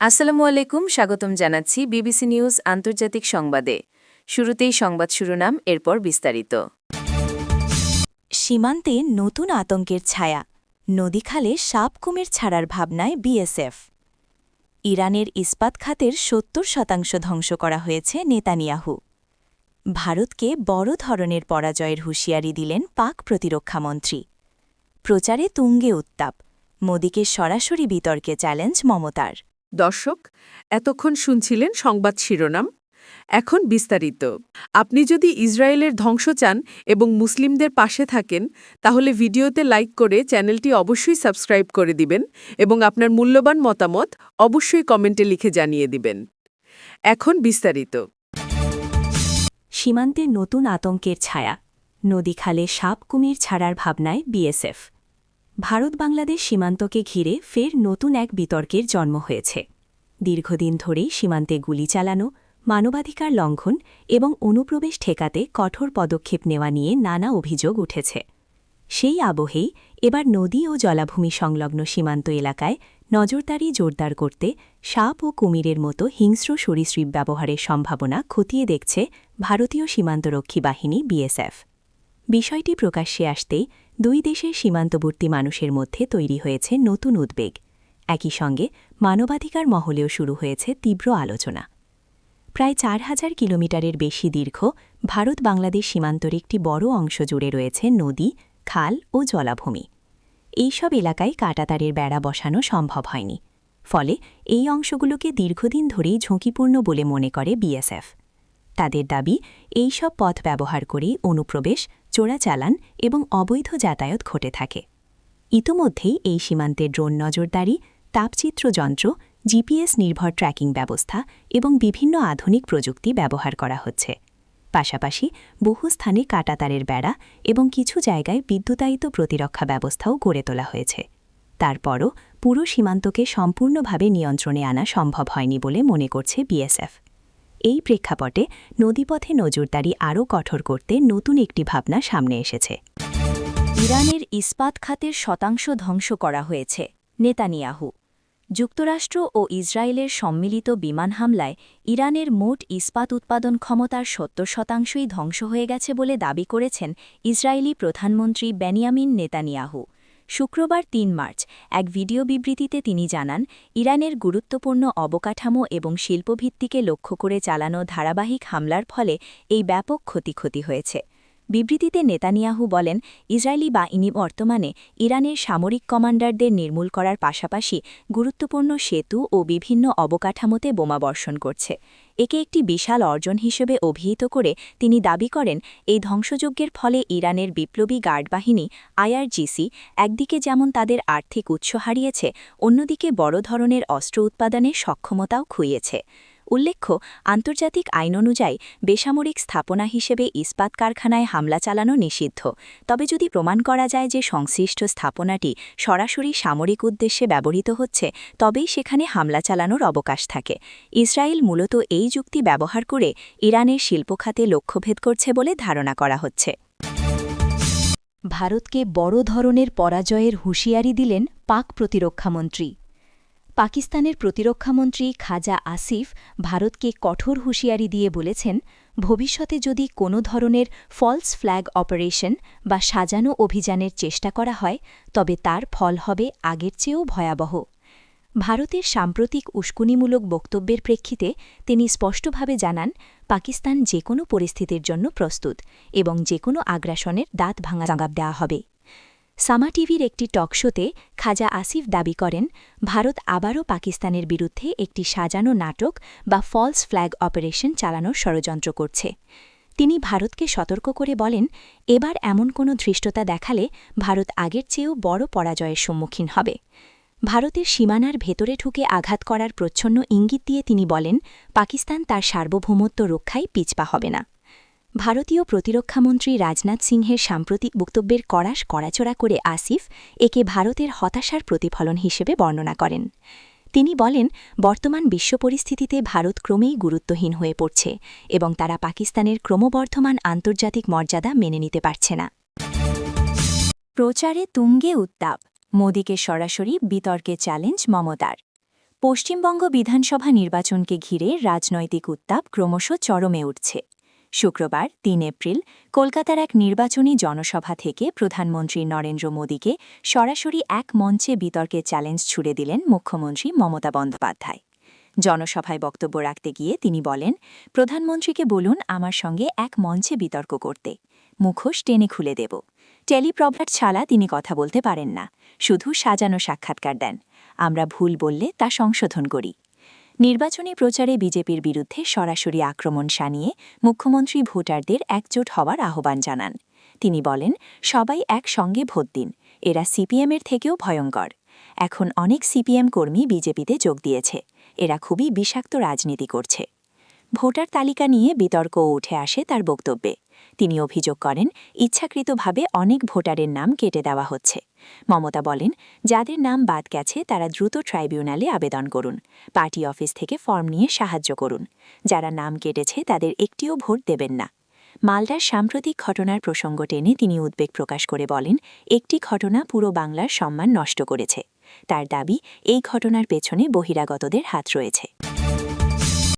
আসসালামু আলাইকুম, স্বাগতম জানাচ্ছি বিবিসি নিউজ আন্তর্জাতিক সংবাদে। শুরুতেই সংবাদ শিরোনাম, এরপর বিস্তারিত। সীমান্তে নতুন আতঙ্কের ছায়া, নদীখালে সাপ কুমির ছাড়ার ভাবনায় বিএসএফ। ইরানের ইস্পাত খাতের ৭০% ধ্বংস করা হয়েছে নেতানিয়াহু। ভারতকে বড় ধরনের পরাজয়ের হুঁশিয়ারি দিলেন পাক প্রতিরক্ষামন্ত্রী। প্রচারে তুঙ্গে উত্তাপ, মোদিকে সরাসরি বিতর্কে চ্যালেঞ্জ মমতার। দর্শক, এতক্ষণ শুনছিলেন সংবাদ শিরোনাম। এখন বিস্তারিত। আপনি যদি ইসরায়েলের ধ্বংস চান এবং মুসলিমদের পাশে থাকেন, তাহলে ভিডিওতে লাইক করে চ্যানেলটি অবশ্যই সাবস্ক্রাইব করে দিবেন এবং আপনার মূল্যবান মতামত অবশ্যই কমেন্টে লিখে জানিয়ে দিবেন। এখন বিস্তারিত। সীমান্তে নতুন আতঙ্কের ছায়া, নদীখালে সাপ কুমির ছাড়ার ভাবনায় বিএসএফ। ভারত বাংলাদেশ সীমান্তকে ঘিরে ফের নতুন এক বিতর্কের জন্ম হয়েছে। দীর্ঘদিন ধরেই সীমান্তে গুলি চালানো, মানবাধিকার লঙ্ঘন এবং অনুপ্রবেশ ঠেকাতে কঠোর পদক্ষেপ নেওয়া নিয়ে নানা অভিযোগ উঠেছে। সেই আবহেই এবার নদী ও জলাভূমি সংলগ্ন সীমান্ত এলাকায় নজরদারি জোরদার করতে সাপ ও কুমিরের মতো হিংস্র সরীসৃপ ব্যবহারের সম্ভাবনা খতিয়ে দেখছে ভারতীয় সীমান্তরক্ষী বাহিনী বিএসএফ। বিষয়টি প্রকাশ্যে আসতেই দুই দেশের সীমান্তবর্তী মানুষের মধ্যে তৈরি হয়েছে নতুন উদ্বেগ। একই সঙ্গে মানবাধিকার মহলেও শুরু হয়েছে তীব্র আলোচনা। প্রায় ৪,০০০ কিলোমিটারের বেশি দীর্ঘ ভারত বাংলাদেশ সীমান্তর একটি বড় অংশ জুড়ে রয়েছে নদী, খাল ও জলাভূমি। এইসব এলাকায় কাঁটাতারের বেড়া বসানো সম্ভব হয়নি। ফলে এই অংশগুলোকে দীর্ঘদিন ধরেই ঝুঁকিপূর্ণ বলে মনে করে বিএসএফ। তাদের দাবি, এই সব পথ ব্যবহার করেই অনুপ্রবেশ, চোরাচালান এবং অবৈধ যাতায়াত ঘটে থাকে। ইতোমধ্যেই এই সীমান্তে ড্রোন নজরদারি, তাপচিত্র যন্ত্র, জিপিএস নির্ভর ট্র্যাকিং ব্যবস্থা এবং বিভিন্ন আধুনিক প্রযুক্তি ব্যবহার করা হচ্ছে। পাশাপাশি বহু স্থানে কাঁটাতারের বেড়া এবং কিছু জায়গায় বিদ্যুতায়িত প্রতিরক্ষা ব্যবস্থাও গড়ে তোলা হয়েছে। তারপরও পুরো সীমান্তকে সম্পূর্ণভাবে নিয়ন্ত্রণে আনা সম্ভব হয়নি বলে মনে করছে বিএসএফ। এই প্রেক্ষাপটে নদীপথে নজরদারি আরও কঠোর করতে নতুন একটি ভাবনা সামনে এসেছে। ইরানের ইস্পাত খাতের শতাংশ ধ্বংস করা হয়েছে, নেতানিয়াহু। যুক্তরাষ্ট্র ও ইসরায়েলের সম্মিলিত বিমান হামলায় ইরানের মোট ইস্পাত উৎপাদন ক্ষমতার ৭০%ই ধ্বংস হয়ে গেছে বলে দাবি করেছেন ইসরায়েলি প্রধানমন্ত্রী বেনিয়ামিন নেতানিয়াহু। শুক্রবার ৩ মার্চ এক ভিডিও বিবৃতিতে তিনি জানান, ইরানের গুরুত্বপূর্ণ অবকাঠামো এবং শিল্পভিত্তিকে লক্ষ্য করে চালানো ধারাবাহিক হামলার ফলে এই ব্যাপক ক্ষতি হয়েছে। বিবৃতিতে নেতানিয়াহু বলেন, ইসরায়েলি বাহিনী বর্তমানে ইরানের সামরিক কমান্ডারদের নির্মূল করার পাশাপাশি গুরুত্বপূর্ণ সেতু ও বিভিন্ন অবকাঠামোতে বোমাবর্ষণ করছে। একে একটি বিশাল অর্জন হিসেবে অভিহিত করে তিনি দাবি করেন, এই ধ্বংসযজ্ঞের ফলে ইরানের বিপ্লবী গার্ড বাহিনী আইআরজিসি একদিকে যেমন তাদের আর্থিক উৎস হারিয়েছে, অন্যদিকে বড় ধরনের অস্ত্র উৎপাদনের সক্ষমতাও খুইয়েছে। উল্লেখ্য, আন্তর্জাতিক আইন অনুযায়ী বেসামরিক স্থাপনা হিসেবে ইস্পাত কারখানায় হামলা চালানো নিষিদ্ধ। তবে যদি প্রমাণ করা যায় যে সংশ্লিষ্ট স্থাপনাটি সরাসরি সামরিক উদ্দেশ্যে ব্যবহৃত হচ্ছে, তবেই সেখানে হামলা চালানোর অবকাশ থাকে। ইসরায়েল মূলত এই যুক্তি ব্যবহার করে ইরানের শিল্পখাতে লক্ষ্যভেদ করছে বলে ধারণা করা হচ্ছে। ভারতকে বড় ধরনের পরাজয়ের হুঁশিয়ারি দিলেন পাক প্রতিরক্ষামন্ত্রী। পাকিস্তানের প্রতিরক্ষামন্ত্রী খাজা আসিফ ভারতকে কঠোর হুঁশিয়ারি দিয়ে বলেছেন, ভবিষ্যতে যদি কোনো ধরনের ফলস ফ্ল্যাগ অপারেশন বা সাজানো অভিযানের চেষ্টা করা হয়, তবে তার ফল হবে আগের চেয়েও ভয়াবহ। ভারতের সাম্প্রতিক উস্কুনিমূলক বক্তব্যের প্রেক্ষিতে তিনি স্পষ্টভাবে জানান, পাকিস্তান যে কোনো পরিস্থিতির জন্য প্রস্তুত এবং যে কোনো আগ্রাসনের দাঁত ভাঙা জবাব দেওয়া হবে। সামা টিভির একটি টকশোতে খাজা আসিফ দাবি করেন, ভারত আবারও পাকিস্তানের বিরুদ্ধে একটি সাজানো নাটক বা ফলস ফ্ল্যাগ অপারেশন চালানোর ষড়যন্ত্র করছে। তিনি ভারতকে সতর্ক করে বলেন, এবার এমন কোনো ধৃষ্টতা দেখালে ভারত আগের চেয়েও বড় পরাজয়ের সম্মুখীন হবে। ভারতের সীমানার ভেতরে ঢুকে আঘাত করার প্রচ্ছন্ন ইঙ্গিত দিয়ে তিনি বলেন, পাকিস্তান তার সার্বভৌমত্ব রক্ষায় পিছপা হবে না। ভারতীয় প্রতিরক্ষামন্ত্রী রাজনাথ সিংহের সাম্প্রতিক বক্তব্যের কড়াচড়া করে আসিফ একে ভারতের হতাশার প্রতিফলন হিসেবে বর্ণনা করেন। তিনি বলেন, বর্তমান বিশ্ব পরিস্থিতিতে ভারত ক্রমেই গুরুত্বহীন হয়ে পড়ছে এবং তারা পাকিস্তানের ক্রমবর্ধমান আন্তর্জাতিক মর্যাদা মেনে নিতে পারছে না। প্রচারে তুঙ্গে উত্তাপ, মোদিকে সরাসরি বিতর্কে চ্যালেঞ্জ মমতার। পশ্চিমবঙ্গ বিধানসভা নির্বাচনকে ঘিরে রাজনৈতিক উত্তাপ ক্রমশ চরমে উঠছে। শুক্রবার ৩ এপ্রিল কলকাতার এক নির্বাচনী জনসভা থেকে প্রধানমন্ত্রী নরেন্দ্র মোদীকে সরাসরি এক মঞ্চে বিতর্কের চ্যালেঞ্জ ছুড়ে দিলেন মুখ্যমন্ত্রী মমতা বন্দ্যোপাধ্যায়। জনসভায় বক্তব্য রাখতে গিয়ে তিনি বলেন, প্রধানমন্ত্রীকে বলুন আমার সঙ্গে এক মঞ্চে বিতর্ক করতে, মুখোশ টেনে খুলে দেব। টেলিপ্রম্পটার ছাড়া তিনি কথা বলতে পারেন না, শুধু সাজানো সাক্ষাৎকার দেন। আমরা ভুল বললে তা সংশোধন করি। নির্বাচনী প্রচারে বিজেপির বিরুদ্ধে সরাসরি আক্রমণ শানিয়ে মুখ্যমন্ত্রী ভোটারদের একজোট হওয়ার আহ্বান জানান। তিনি বলেন, সবাই একসঙ্গে ভোট দিন, এরা সিপিএমের থেকেও ভয়ঙ্কর। এখন অনেক সিপিএম কর্মী বিজেপিতে যোগ দিয়েছে, এরা খুবই বিষাক্ত রাজনীতি করছে। ভোটার তালিকা নিয়ে বিতর্কও উঠে আসে তার বক্তব্যে। তিনি অভিযোগ করেন, ইচ্ছাকৃতভাবে অনেক ভোটারের নাম কেটে দেওয়া হচ্ছে। মমতা বলেন, যাদের নাম বাদ গেছে তারা দ্রুত ট্রাইব্যুনালে আবেদন করুন, পার্টি অফিস থেকে ফর্ম নিয়ে সাহায্য করুন। যারা নাম কেটেছে তাদের একটিও ভোট দেবেন না। মালদার সাম্প্রতিক ঘটনার প্রসঙ্গ টেনে তিনি উদ্বেগ প্রকাশ করে বলেন, একটি ঘটনা পুরো বাংলার সম্মান নষ্ট করেছে। তার দাবি, এই ঘটনার পেছনে বহিরাগতদের হাত রয়েছে।